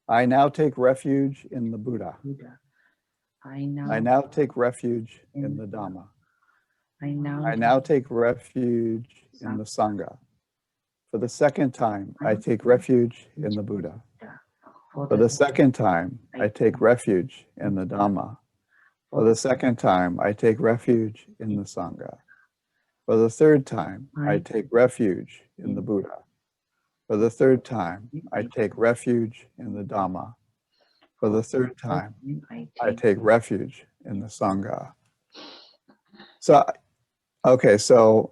I now take refuge in the Buddha. Buddha. I I now now take refuge in the Dhamma. I now I now take refuge in the Sangha. For the second time, I take refuge in the Buddha. For the second time, I take refuge in the Dhamma. For the second time, I take refuge in the Sangha. For the third time, I take refuge in the Buddha. For the third time, I take refuge in the Dhamma. For the third time, I take refuge in the Sangha. So, okay, so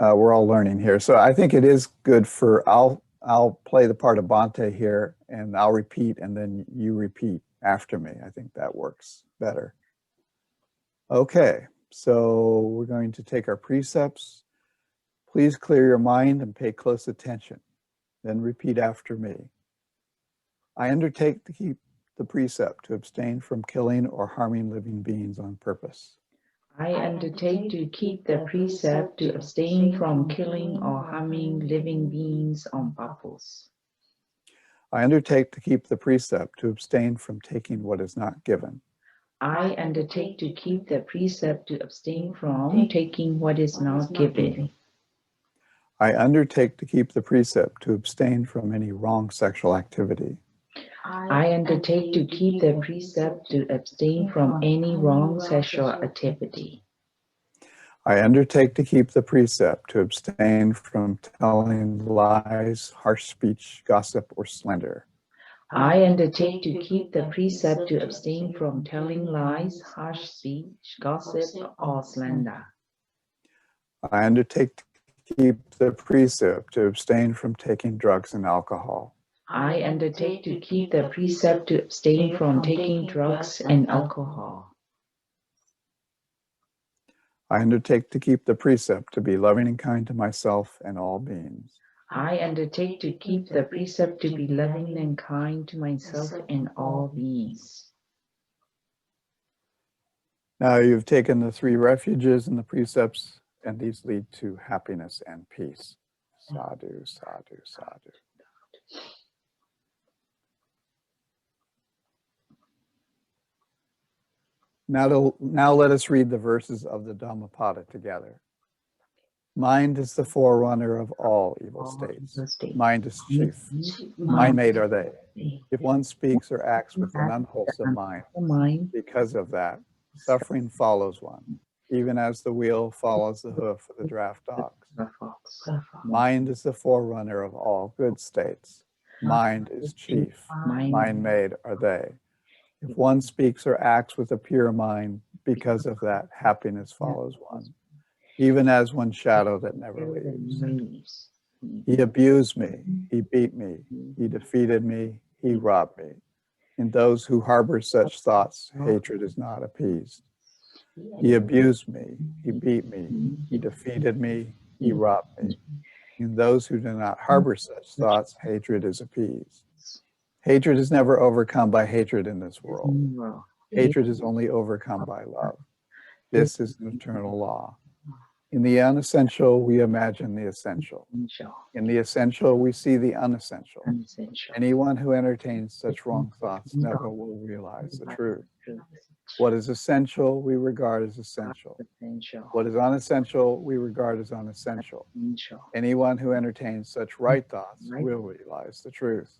we're all learning here. So I think it is good for, I'll play the part of Bhante here, and I'll repeat, and then you repeat after me. I think that works better. Okay, so we're going to take our precepts. Please clear your mind and pay close attention. Then repeat after me. I undertake to keep the precept to abstain from killing or harming living beings on purpose. I undertake to keep the precept to abstain from killing or harming living beings on purpose. I undertake to keep the precept to abstain from taking what is not given. I undertake to keep the precept to abstain from taking what is not given. I undertake to keep the precept to abstain from any wrong sexual activity. I undertake to keep the precept to abstain from any wrong sexual activity. I undertake to keep the precept to abstain from telling lies, harsh speech, gossip, or slander. I undertake to keep the precept to abstain from telling lies, harsh speech, gossip, or slander. I undertake to keep the precept to abstain from taking drugs and alcohol. I undertake to keep the precept to abstain from taking drugs and alcohol. I undertake to keep the precept to be loving and kind to myself and all beings. I undertake to keep the precept to be loving and kind to myself and all beings. Now you've taken the 3 refuges and the precepts, and these lead to happiness and peace. Sadhu, sadhu, sadhu. Now let us read the verses of the Dhammapada together. Mind is the forerunner of all evil states. Mind is chief. Mind-made are they. If one speaks or acts with an unwholesome mind, because of that, suffering follows one, even as the wheel follows the hoof of the draft ox. Mind is the forerunner of all good states. Mind is chief. Mind-made are they. If one speaks or acts with a pure mind, because of that, happiness follows one, even as one shadow that never leaves. He abused me, he beat me, he defeated me, he robbed me. In those who harbor such thoughts, hatred is not appeased. He abused me, he beat me, he defeated me, he robbed me. In those who do not harbor such thoughts, hatred is appeased. Hatred is never overcome by hatred in this world. Hatred is only overcome by love. This is an eternal law. In the unessential, we imagine the essential. In the essential, we see the unessential. Anyone who entertains such wrong thoughts never will realize the truth. What is essential, we regard as essential. What is unessential, we regard as unessential. Anyone who entertains such right thoughts will realize the truth.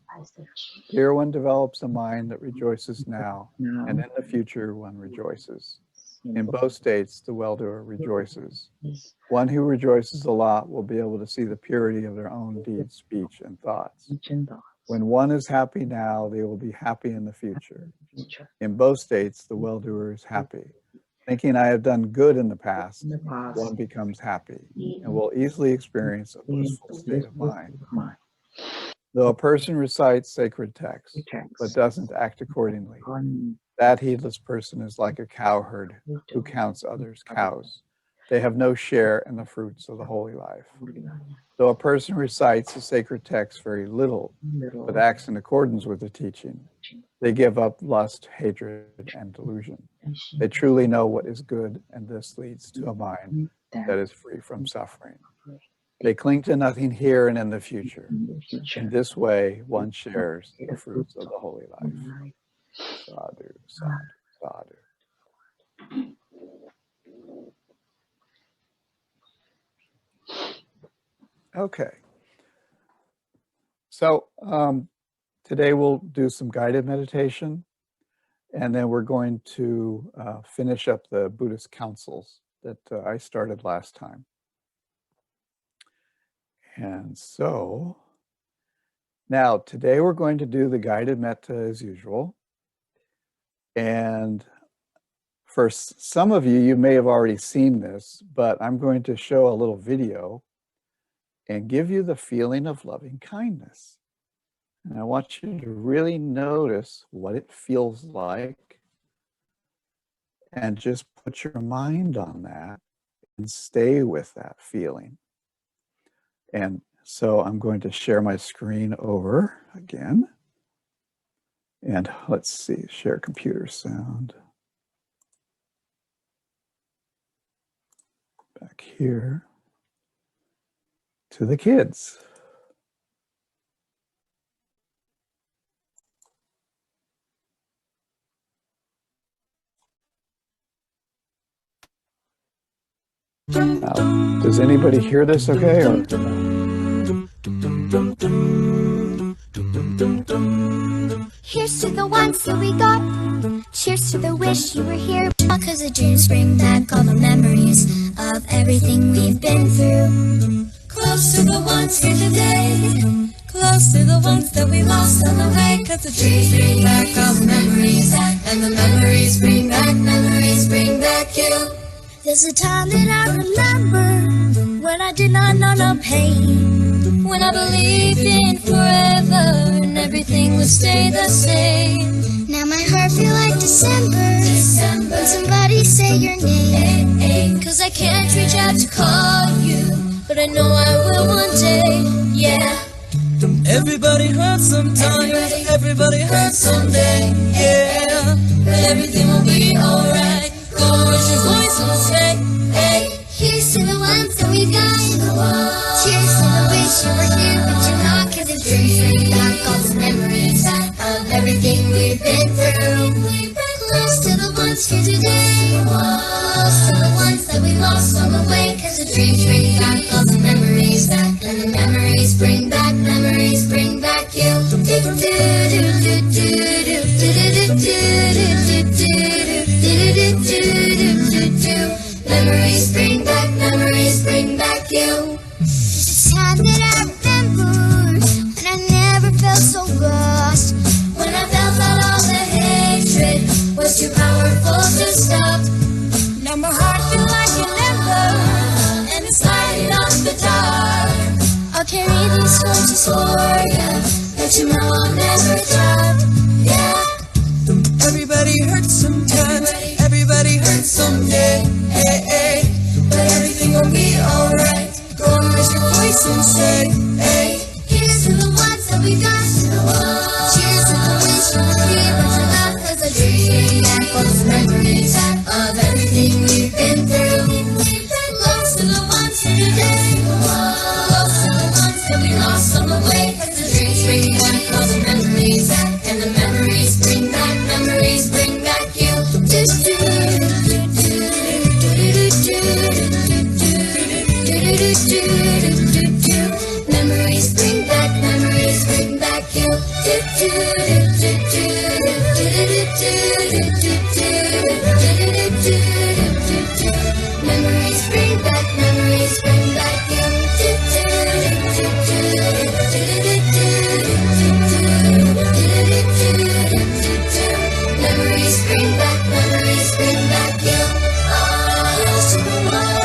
Here one develops a mind that rejoices now, and in the future one rejoices. In both states, the well-doer rejoices. One who rejoices a lot will be able to see the purity of their own deeds, speech, and thoughts. When one is happy now, they will be happy in the future. In both states, the well-doer is happy. Thinking I have done good in the past, one becomes happy and will easily experience a blissful state of mind. Though a person recites sacred texts, but doesn't act accordingly, that heedless person is like a cowherd who counts others' cows. They have no share in the fruits of the holy life. Though a person recites the sacred text very little, but acts in accordance with the teaching, they give up lust, hatred, and delusion. They truly know what is good, and this leads to a mind that is free from suffering. They cling to nothing here and in the future. in the future. In this way, one shares the fruits of the holy life. Sadhu, sadhu, sadhu. Okay. So today we'll do some guided meditation, and then we're going to finish up the Buddhist counsels that I started last time. And so now today we're going to do the guided metta as usual. And for some of you, you may have already seen this, but I'm going to show a little video and give you the feeling of loving kindness. And I want you to really notice what it feels like and just put your mind on that and stay with that feeling. And so I'm going to share my screen over again. And let's see, share computer sound. Back here to the kids. Now, does anybody hear this okay? Or Here's to the ones that we got. Cheers to the wish you were here. Cause the dreams bring back all the memories of everything we've been through. Close to the ones here today. Close to the ones that we lost on the way. Cause the dreams bring back all the memories. And the memories bring back you. There's a time that I remember when I did not know no pain. When I believed in forever and everything would stay the same. Now my heart feel like December when somebody say your name. Cause I can't reach out to call you, but I know I will one day, yeah. Everybody hurts sometimes, everybody hurts someday, yeah. But everything will be alright. Go raise your voice and say, hey. Here's to the ones that we got. Cheers to the wish you were here, but you're not. Cause the dreams bring back all the memories of everything we've been through. Close to the ones here today. Close to the ones that we lost on the way. Cause the dreams bring back all the memories. And the memories bring back you. Memories bring back you. It's a time that I remember when I never felt so lost. When I felt that all the hatred was too powerful to stop. Now my heart feels like an ember, and it's lighting up the dark. I'll carry these torches for you, but you know I'll never drop, yeah. Everybody hurts sometimes, everybody hurts someday, hey, hey. But everything will be alright. Go and raise your voice and say, hey. Here's to the ones that we got. Cheers to the wish you were here, but you're not. Cause the dreams bring back all the memories of everything we've been through. Close to the ones here today. Close to the ones that we lost on the way. Cause the dreams bring back all the memories. And the memories bring back you. Memories bring back you. Memories bring back you. Here's to the ones. Memories bring back you. Here's to the ones.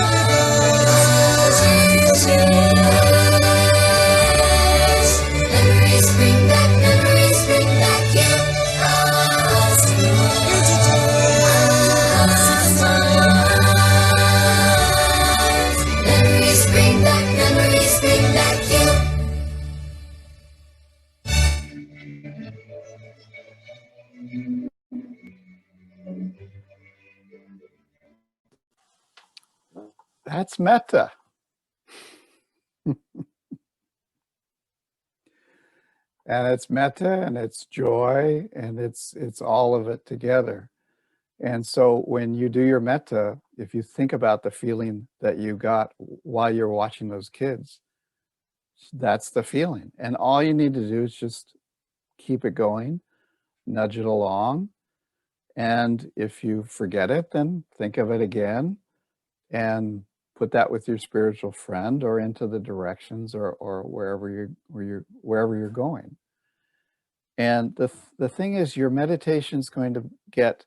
Memories bring back you. that's metta. And it's metta and it's joy and it's all of it together. And so when you do your metta, if you think about the feeling that you got while you're watching those kids, that's the feeling. And all you need to do is just keep it going, nudge it along. And if you forget it, then think of it again and put that with your spiritual friend or into the directions or wherever you're going. And the thing is, your meditation is going to get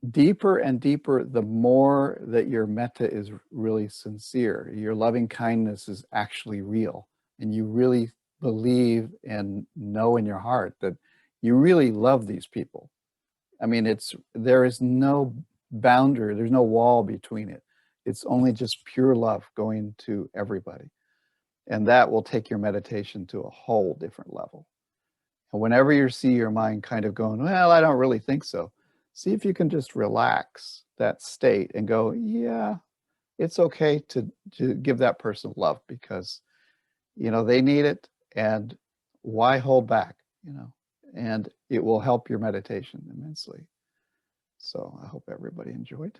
deeper and deeper the more that your metta is really sincere. Your loving kindness is actually real, and you really believe and know in your heart that you really love these people. I mean, there is no boundary, there's no wall between it. It's only just pure love going to everybody. And that will take your meditation to a whole different level. And whenever you see your mind kind of going, well, I don't really think so, see if you can just relax that state and go, yeah, it's okay to give that person love because, they need it. And why hold back, and it will help your meditation immensely. So I hope everybody enjoyed.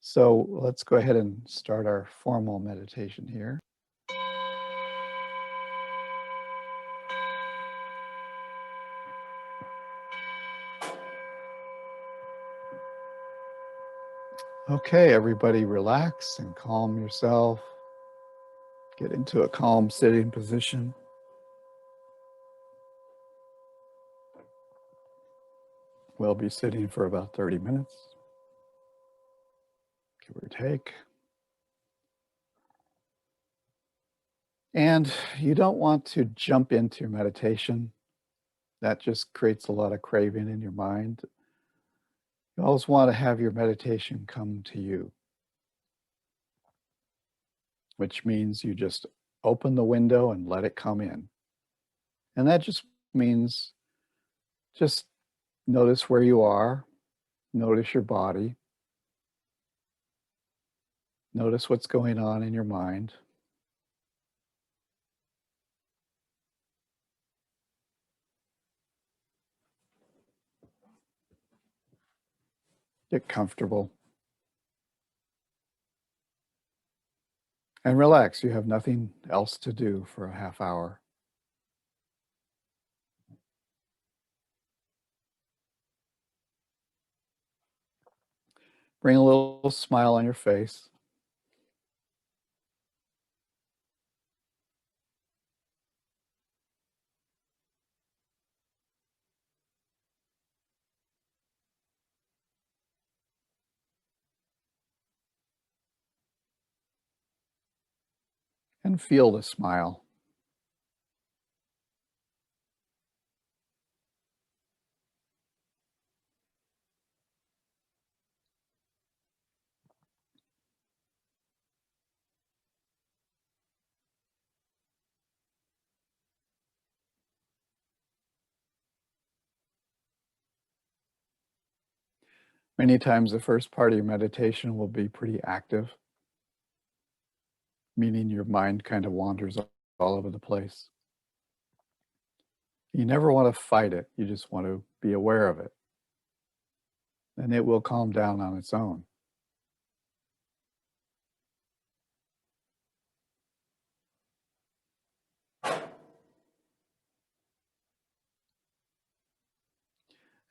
So let's go ahead and start our formal meditation here. Okay, everybody relax and calm yourself. Get into a calm sitting position. We'll be sitting for about 30 minutes, give or take. And you don't want to jump into your meditation. That just creates a lot of craving in your mind. You always want to have your meditation come to you, which means you just open the window and let it come in. And that just means just notice where you are, notice your body, notice what's going on in your mind. Get comfortable. And relax. You have nothing else to do for a half hour. Bring a little smile on your face. And feel the smile. Many times the first part of your meditation will be pretty active, meaning your mind kind of wanders all over the place. You never want to fight it. You just want to be aware of it. And it will calm down on its own.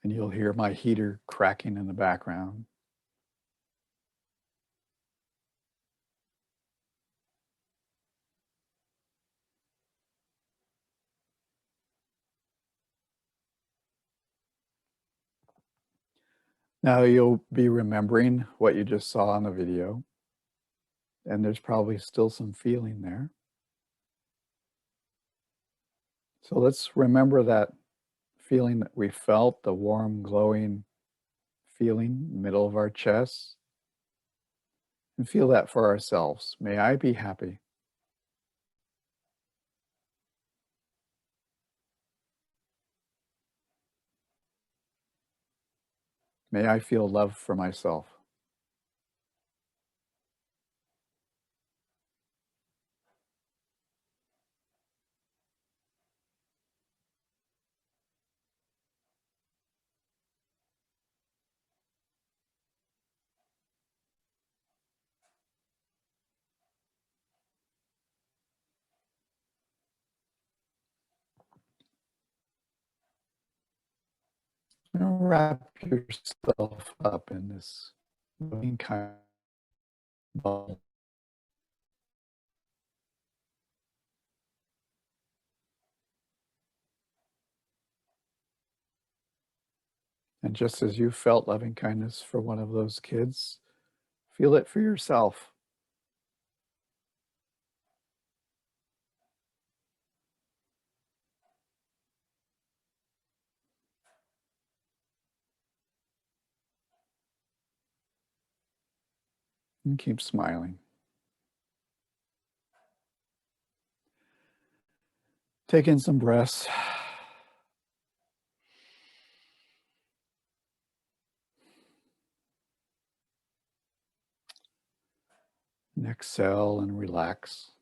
And you'll hear my heater cracking in the background. Now you'll be remembering what you just saw on the video, and there's probably still some feeling there. So let's remember that feeling that we felt, the warm, glowing feeling, middle of our chest, and feel that for ourselves. May I be happy. May I feel love for myself. Now wrap yourself up in this loving kind bubble. And just as you felt loving kindness for one of those kids, feel it for yourself. And keep smiling. Take in some breaths. And exhale and relax.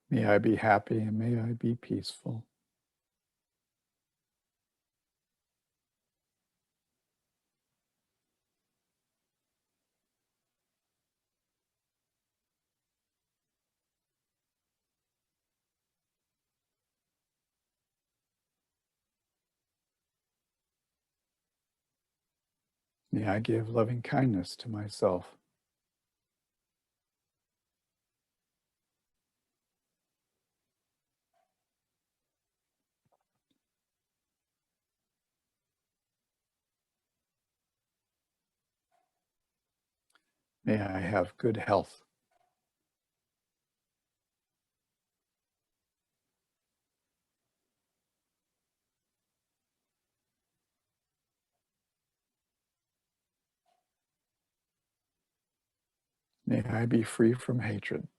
May I be happy and may I be peaceful. May I give loving kindness to myself. May I have good health. May I be free from hatred.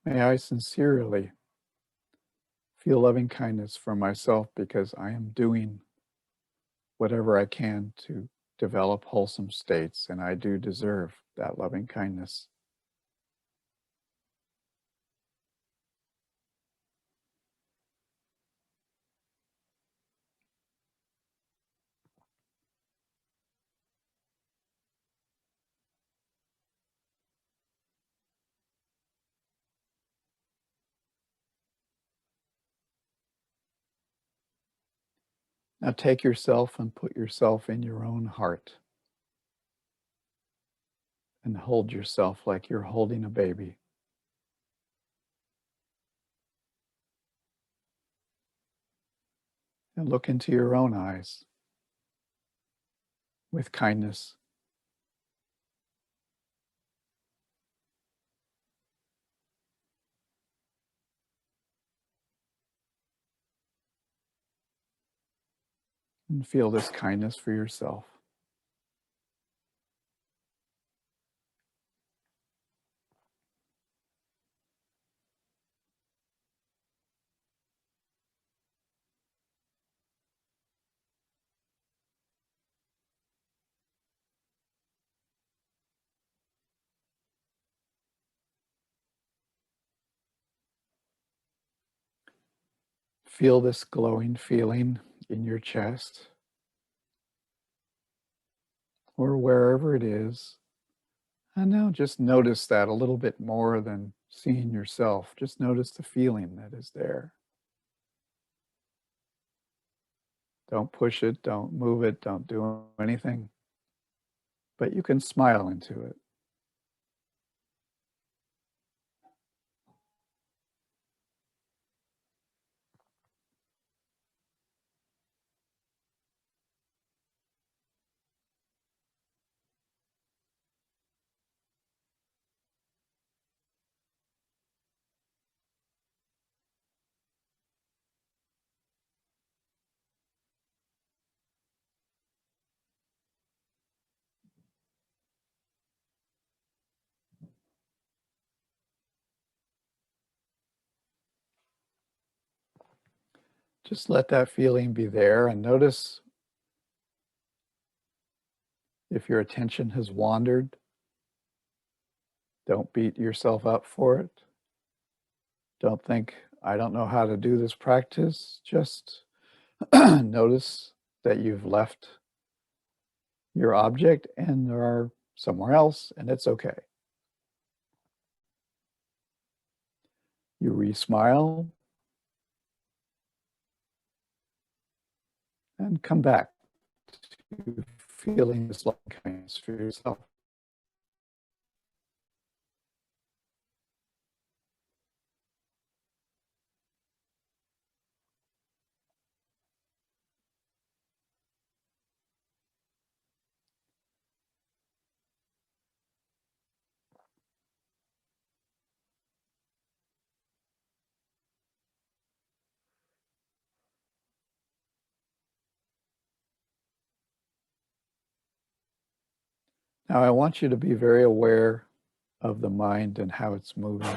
May I sincerely feel loving kindness for myself because I am doing whatever I can to develop wholesome states, and I do deserve that loving kindness. Now take yourself and put yourself in your own heart and hold yourself like you're holding a baby. And look into your own eyes with kindness. And feel this kindness for yourself. Feel this glowing feeling in your chest or wherever it is. And now just notice that a little bit more than seeing yourself. Just notice the feeling that is there. Don't push it, don't move it, don't do anything. But you can smile into it. Just let that feeling be there and notice if your attention has wandered. Don't beat yourself up for it. Don't think, I don't know how to do this practice. Just notice that you've left your object and there are somewhere else, and it's okay. You re-smile and come back to feeling this loving kindness for yourself. Now I want you to be very aware of the mind and how it's moving.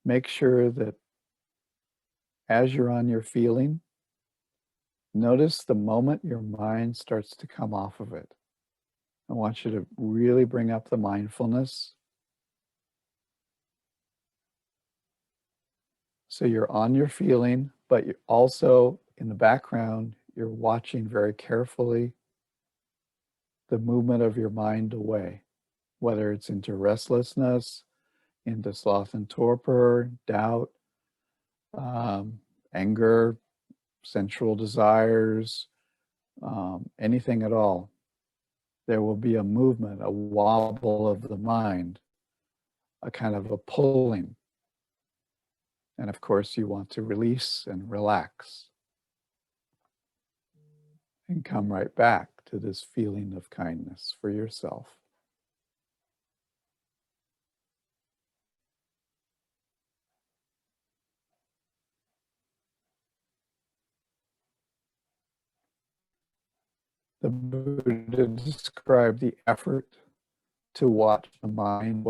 Make sure that as you're on your feeling, notice the moment your mind starts to come off of it. I want you to really bring up the mindfulness. So you're on your feeling, but you're also in the background, you're watching very carefully the movement of your mind away, whether it's into restlessness, into sloth and torpor, doubt, anger, sensual desires, anything at all. There will be a movement, a wobble of the mind, a kind of a pulling. And of course, you want to release and relax and come right back to this feeling of kindness for yourself. The Buddha described the effort to watch the mind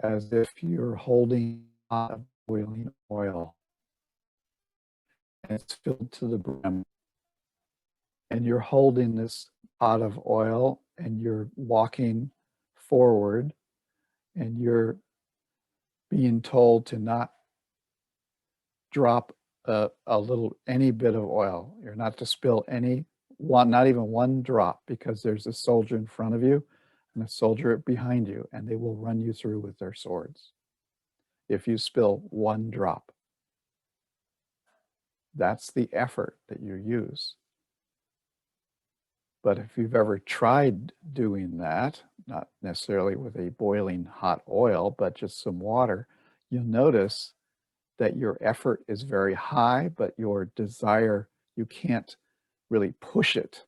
as if you're holding a pot of boiling oil and it's filled to the brim. And you're holding this pot of oil and you're walking forward and you're being told to not drop any bit of oil. You're not to spill not even one drop, because there's a soldier in front of you and a soldier behind you, and they will run you through with their swords if you spill one drop. That's the effort that you use. But if you've ever tried doing that, not necessarily with a boiling hot oil, but just some water, you'll notice that your effort is very high, but your desire, you can't really push it,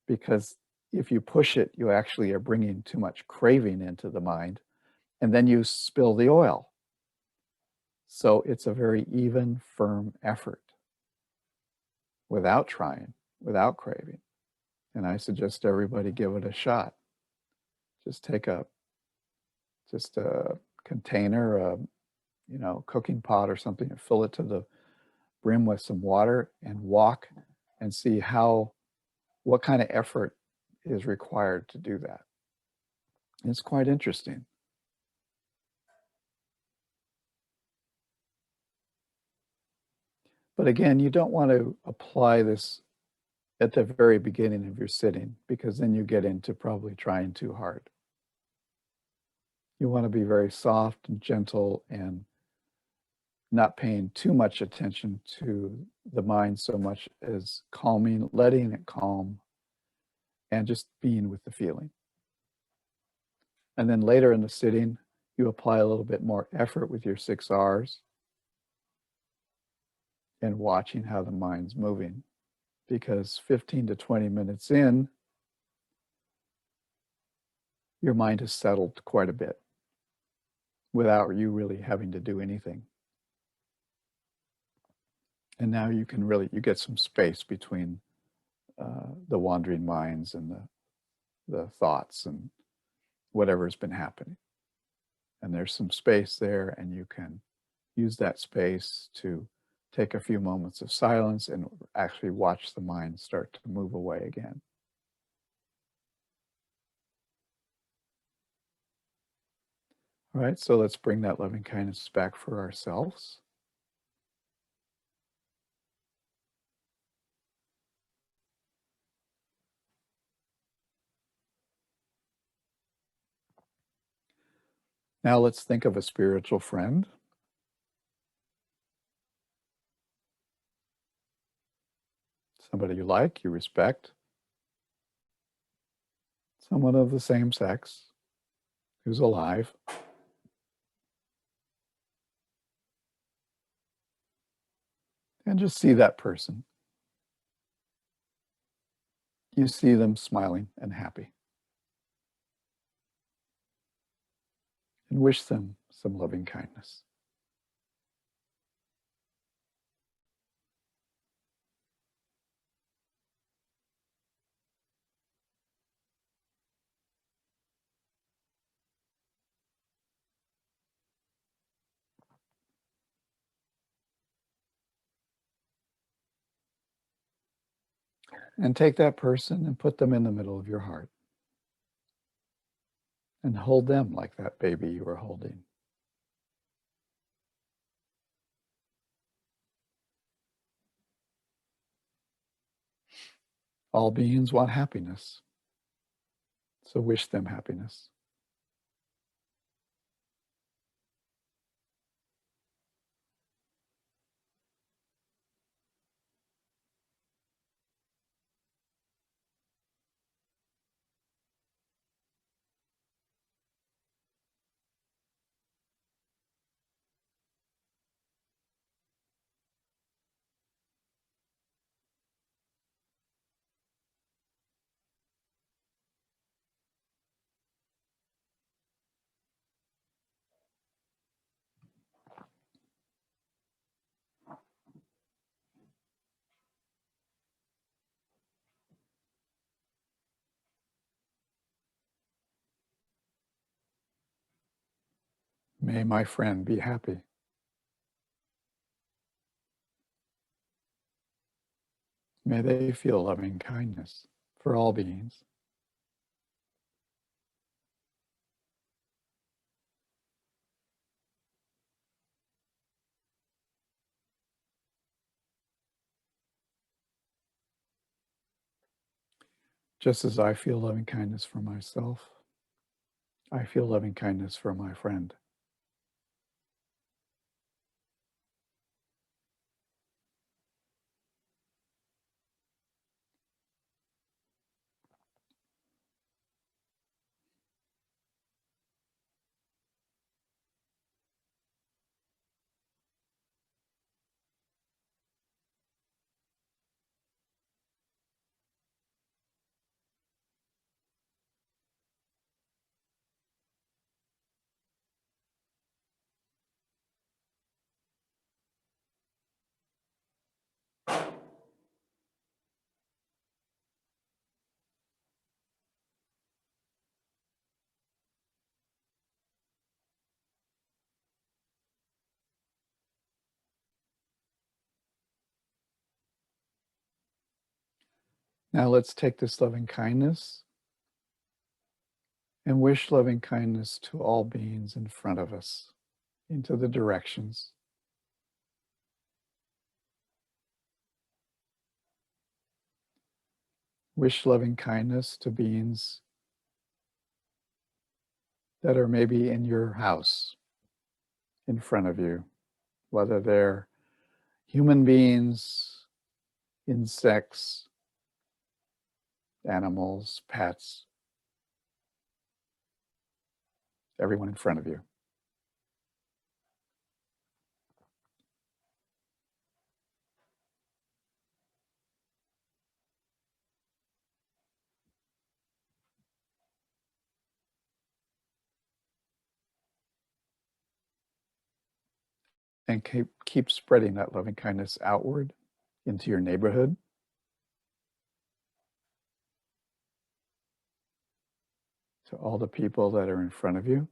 because if you push it, you actually are bringing too much craving into the mind, and then you spill the oil. So it's a very even, firm effort without trying, without craving. And I suggest everybody give it a shot. Just take a container, cooking pot or something, and fill it to the brim with some water and walk and see what kind of effort is required to do that. It's quite interesting. But again, you don't want to apply this at the very beginning of your sitting, because then you get into probably trying too hard. You want to be very soft and gentle and not paying too much attention to the mind so much as calming, letting it calm, and just being with the feeling. And then later in the sitting, you apply a little bit more effort with your 6 R's and watching how the mind's moving. Because 15 to 20 minutes in, your mind has settled quite a bit without you really having to do anything. And now you get some space between the wandering minds and the thoughts and whatever's been happening. And there's some space there, and you can use that space to take a few moments of silence and actually watch the mind start to move away again. All right, so let's bring that loving kindness back for ourselves. Now let's think of a spiritual friend. Somebody you like, you respect. Someone of the same sex who's alive. And just see that person. You see them smiling and happy. And wish them some loving kindness. And take that person and put them in the middle of your heart. And hold them like that baby you were holding. All beings want happiness. So wish them happiness. May my friend be happy. May they feel loving kindness for all beings. Just as I feel loving kindness for myself, I feel loving kindness for my friend. Now let's take this loving kindness and wish loving kindness to all beings in front of us, into the directions. Wish loving kindness to beings that are maybe in your house, in front of you, whether they're human beings, insects, animals, pets, everyone in front of you. And keep spreading that loving kindness outward into your neighborhood, to all the people that are in front of you.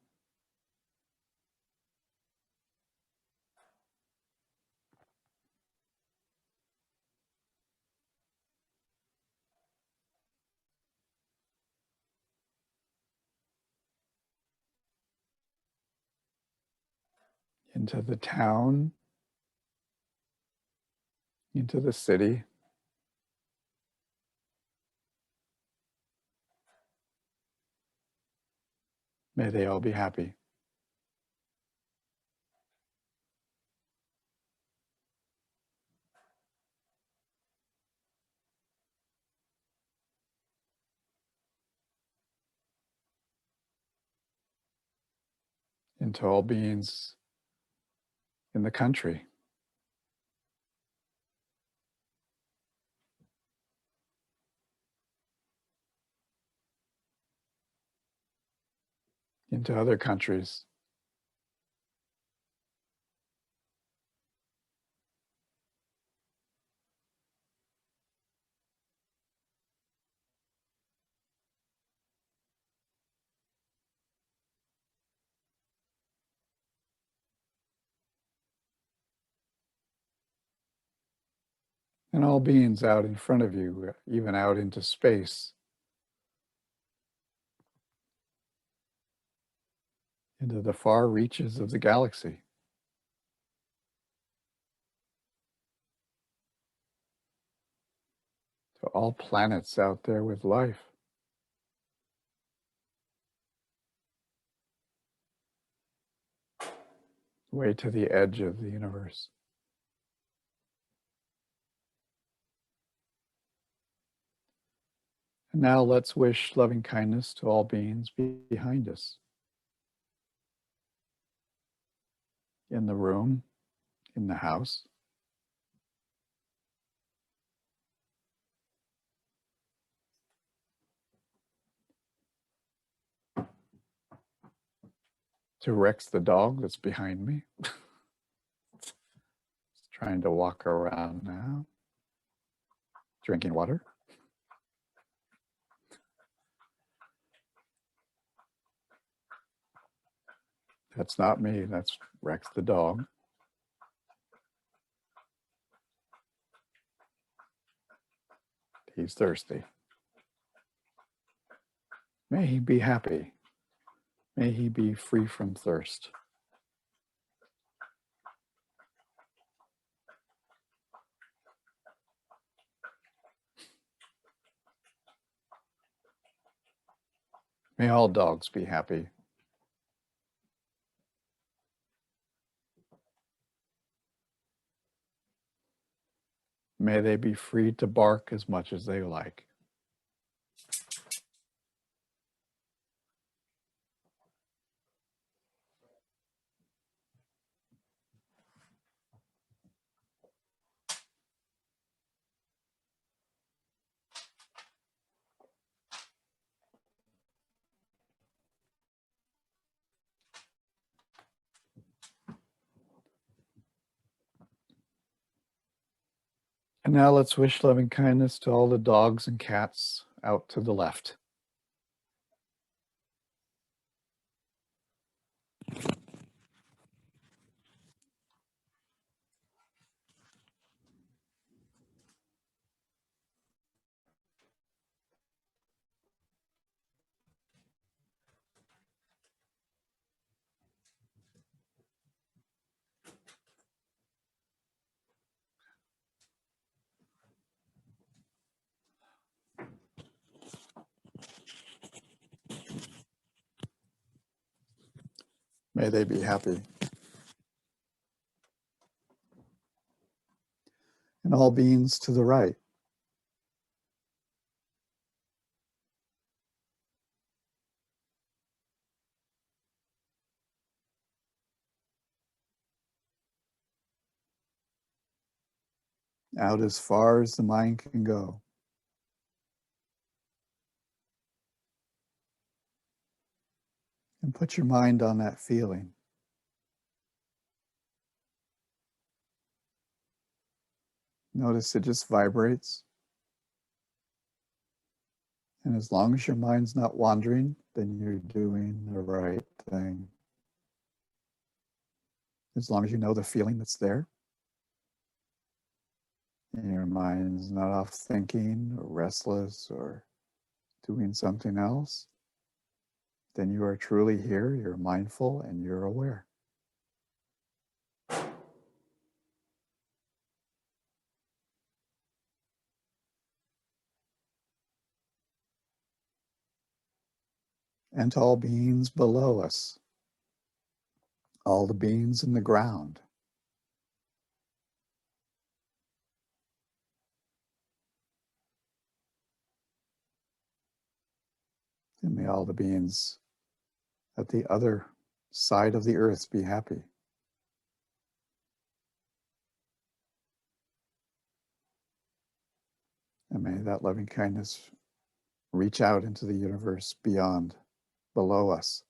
into the town, into the city, may they all be happy. Into all beings in the country, into other countries, and all beings out in front of you, even out into space, into the far reaches of the galaxy. To all planets out there with life. Way to the edge of the universe. And now let's wish loving kindness to all beings behind us. In the room, in the house. To Rex the dog that's behind me. He's trying to walk around now. Drinking water. That's not me, that's Rex the dog. He's thirsty. May he be happy. May he be free from thirst. May all dogs be happy. May they be free to bark as much as they like. And now let's wish loving kindness to all the dogs and cats out to the left. May they be happy. And all beings to the right. Out as far as the mind can go. And put your mind on that feeling. Notice it just vibrates. And as long as your mind's not wandering, then you're doing the right thing. As long as you know the feeling that's there, and your mind's not off thinking or restless or doing something else, then you are truly here, you're mindful, and you're aware. and to all beings below us, all the beings in the ground. And may all the beings at the other side of the earth be happy. And may that loving kindness reach out into the universe beyond, below us.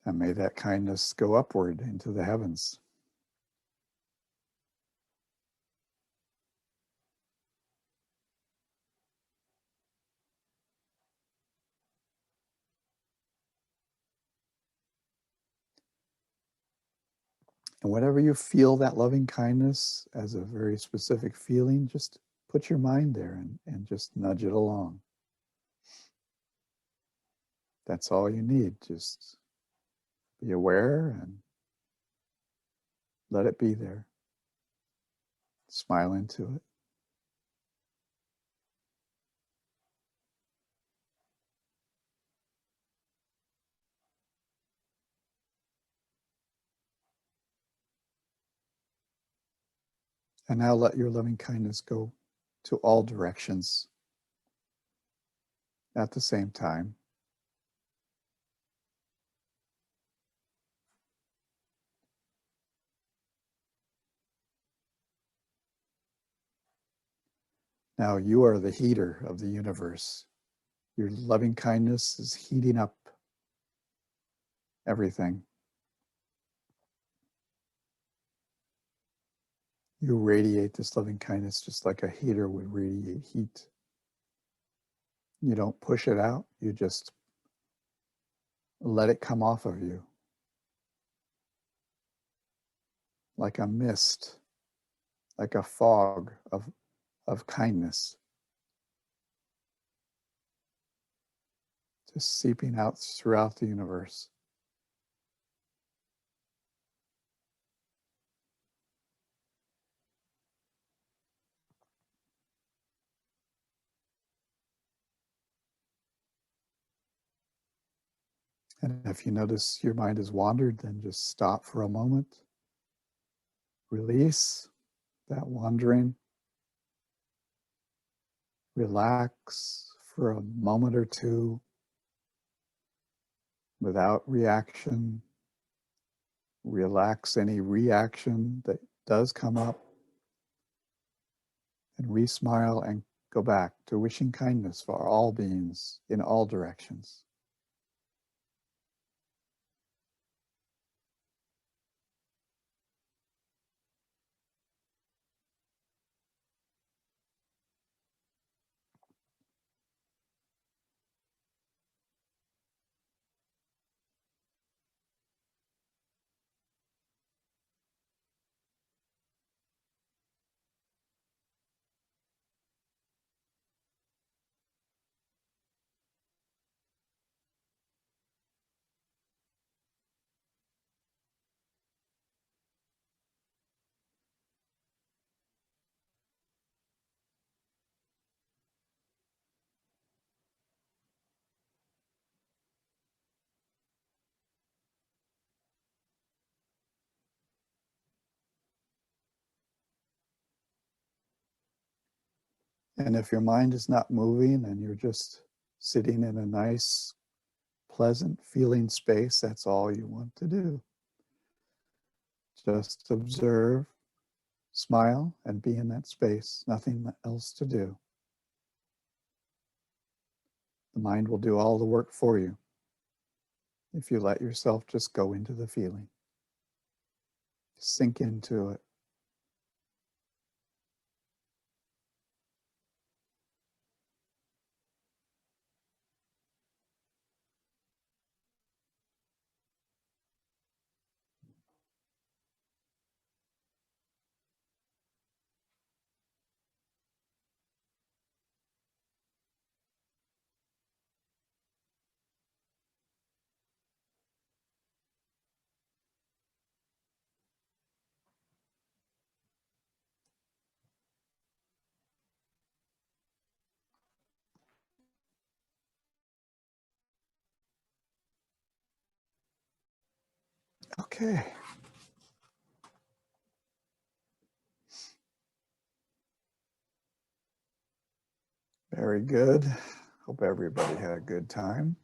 And may that kindness go upward into the heavens. And whenever you feel that loving kindness as a very specific feeling, just put your mind there and just nudge it along. That's all you need. Just be aware and let it be there. Smile into it. And now let your loving kindness go to all directions at the same time. Now you are the heater of the universe. Your loving kindness is heating up everything. You radiate this loving kindness just like a heater would radiate heat. You don't push it out, you just let it come off of you like a mist, like a fog of kindness, just seeping out throughout the universe. And if you notice your mind has wandered, then just stop for a moment. Release that wandering. Relax for a moment or two without reaction. Relax any reaction that does come up. And re-smile and go back to wishing kindness for all beings in all directions. And if your mind is not moving and you're just sitting in a nice, pleasant feeling space, that's all you want to do. Just observe, smile, and be in that space. Nothing else to do. The mind will do all the work for you if you let yourself just go into the feeling. Sink into it. Okay. Very good. Hope everybody had a good time.